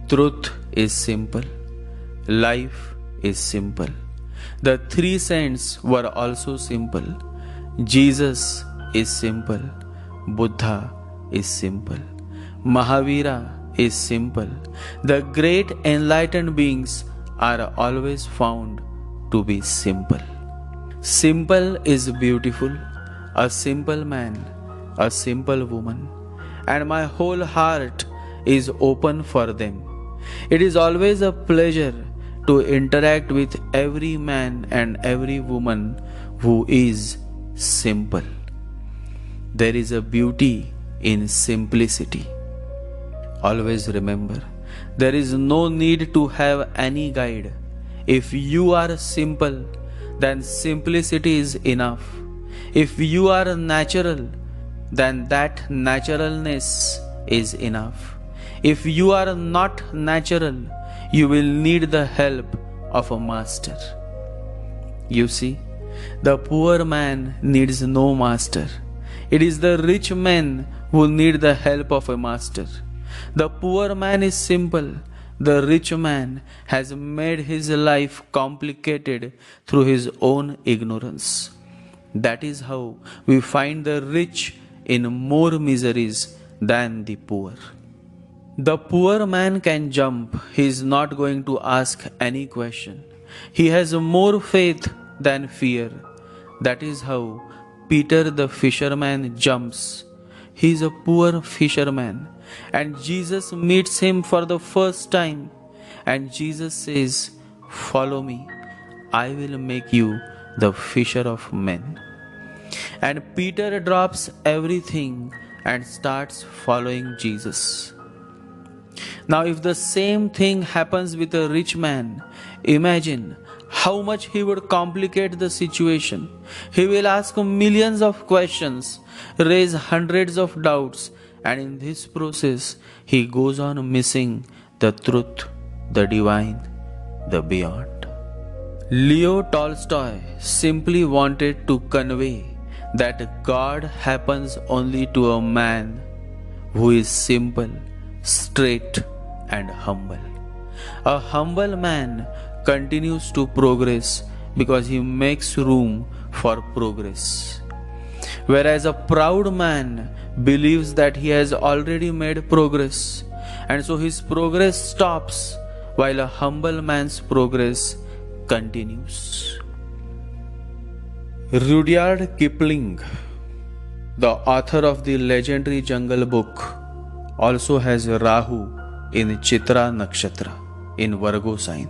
Truth is simple. Life is simple. The three saints were also simple. Jesus is simple. Buddha is simple. Mahavira is simple. The great enlightened beings are always found to be simple. Simple is beautiful. A simple man, a simple woman, and my whole heart is open for them. It is always a pleasure to interact with every man and every woman who is simple. There is a beauty in simplicity. Always remember, there is no need to have any guide. If you are simple, then simplicity is enough. If you are natural, then that naturalness is enough. If you are not natural, you will need the help of a master. You see, the poor man needs no master. It is the rich men who need the help of a master. The poor man is simple. The rich man has made his life complicated through his own ignorance. That is how we find the rich in more miseries than the poor. The poor man can jump. He is not going to ask any question. He has more faith than fear. That is how Peter the fisherman jumps. He is a poor fisherman, and Jesus meets him for the first time, and Jesus says, "Follow me, I will make you the fisher of men." And Peter drops everything and starts following Jesus. Now, if the same thing happens with a rich man, imagine how much he would complicate the situation. He will ask millions of questions, raise hundreds of doubts, and in this process, he goes on missing the truth, the divine, the beyond. Leo Tolstoy simply wanted to convey that God happens only to a man who is simple, straight, and humble. A humble man continues to progress because he makes room for progress. Whereas a proud man believes that he has already made progress, and so his progress stops while a humble man's progress continues. Rudyard Kipling, the author of the legendary Jungle Book, also has Rahu in Chitra Nakshatra in Virgo sign.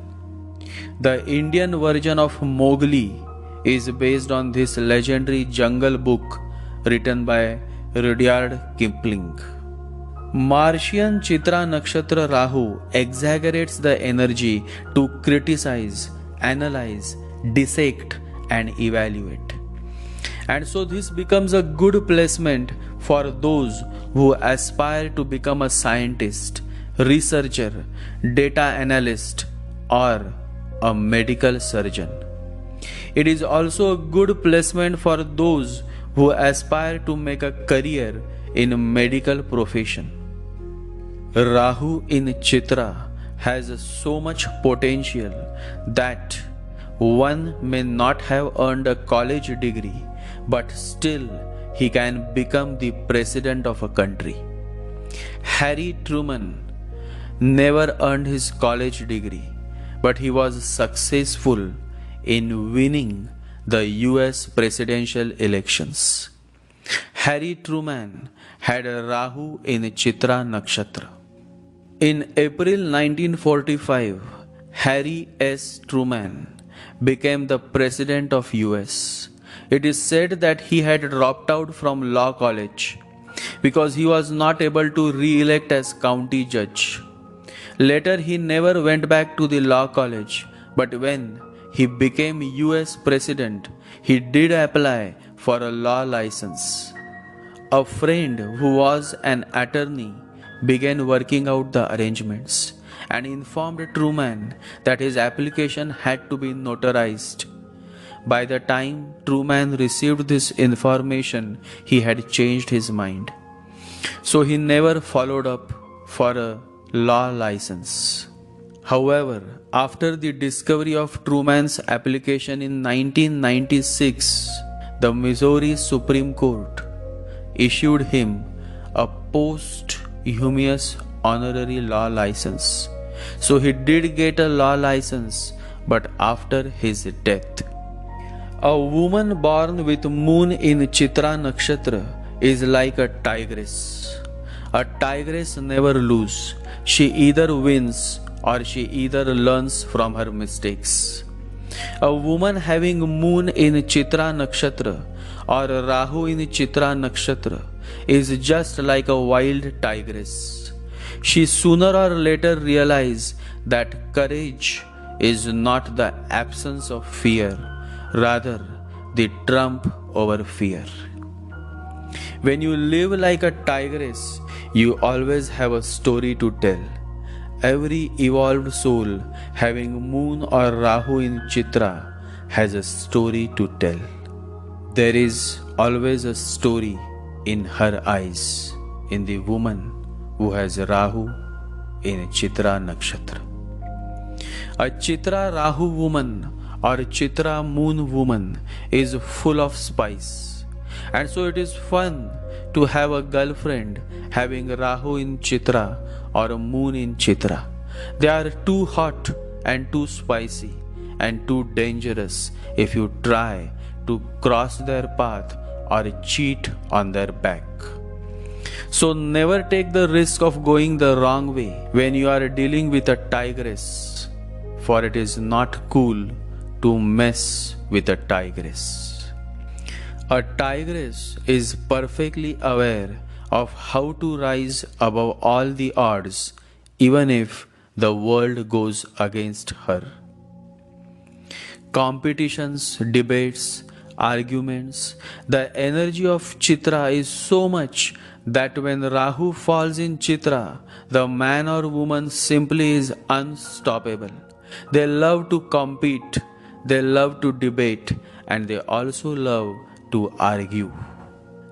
The Indian version of Mowgli is based on this legendary Jungle Book written by Rudyard Kipling. Martian Chitra Nakshatra Rahu exaggerates the energy to criticize, analyze, dissect, and evaluate. And so this becomes a good placement for those who aspire to become a scientist, researcher, data analyst, or a medical surgeon. It is also a good placement for those who aspire to make a career in medical profession. Rahu in Chitra has so much potential that one may not have earned a college degree, but still he can become the president of a country. Harry Truman never earned his college degree, but he was successful in winning the US presidential elections. Harry Truman had a Rahu in Chitra Nakshatra. In April 1945, Harry S. Truman became the president of US. It is said that he had dropped out from law college because he was not able to re-elect as county judge. Later, he never went back to the law college, but when he became US president, he did apply for a law license. A friend who was an attorney began working out the arrangements and informed Truman that his application had to be notarized. By the time Truman received this information, he had changed his mind. So he never followed up for a law license. However, after the discovery of Truman's application in 1996, the Missouri Supreme Court issued him a posthumous honorary law license. So he did get a law license, but after his death. A woman born with moon in Chitra Nakshatra is like a tigress. A tigress never loses. She either wins or she either learns from her mistakes. A woman having moon in Chitra Nakshatra or Rahu in Chitra Nakshatra is just like a wild tigress. She sooner or later realizes that courage is not the absence of fear, rather the trump over fear. When you live like a tigress, you always have a story to tell. Every evolved soul having moon or Rahu in Chitra has a story to tell. There is always a story in her eyes, in the woman who has Rahu in Chitra Nakshatra. A Chitra Rahu woman or Chitra moon woman is full of spice, and so it is fun to have a girlfriend having Rahu in Chitra or a moon in Chitra. They are too hot and too spicy and too dangerous if you try to cross their path or cheat on their back. So never take the risk of going the wrong way when you are dealing with a tigress, for it is not cool to mess with a tigress. A tigress is perfectly aware of how to rise above all the odds, even if the world goes against her. Competitions, debates, arguments, the energy of Chitra is so much that when Rahu falls in Chitra, the man or woman simply is unstoppable. They love to compete, they love to debate, and they also love to argue.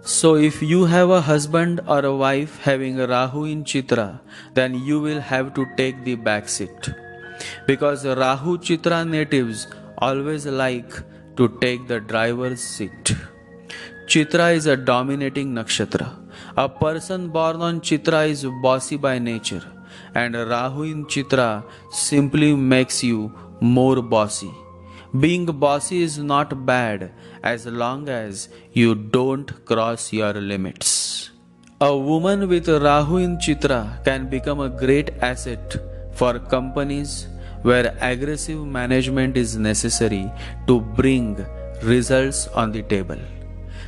So if you have a husband or a wife having a Rahu in Chitra, then you will have to take the back seat. Because Rahu Chitra natives always like to take the driver's seat. Chitra is a dominating nakshatra. A person born on Chitra is bossy by nature, and Rahu in Chitra simply makes you more bossy. Being bossy is not bad as long as you don't cross your limits. A woman with Rahu in Chitra can become a great asset for companies where aggressive management is necessary to bring results on the table.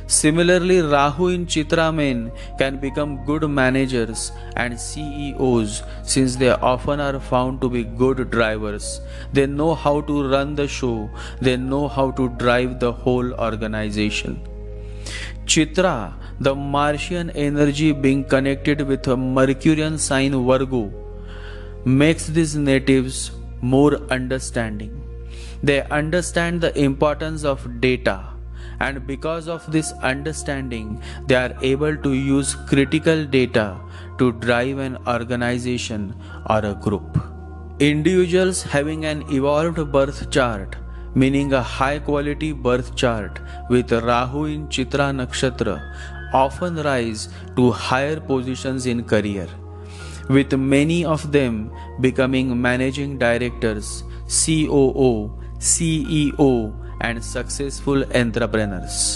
Similarly, Rahu in Chitra men can become good managers and CEOs since they often are found to be good drivers. They know how to run the show, they know how to drive the whole organization. Chitra, the Martian energy being connected with a Mercurian sign Virgo, makes these natives more understanding. They understand the importance of data, and because of this understanding, they are able to use critical data to drive an organization or a group. Individuals having an evolved birth chart, meaning a high quality birth chart with Rahu in Chitra Nakshatra, often rise to higher positions in career, with many of them becoming managing directors, COO, CEO, and successful entrepreneurs.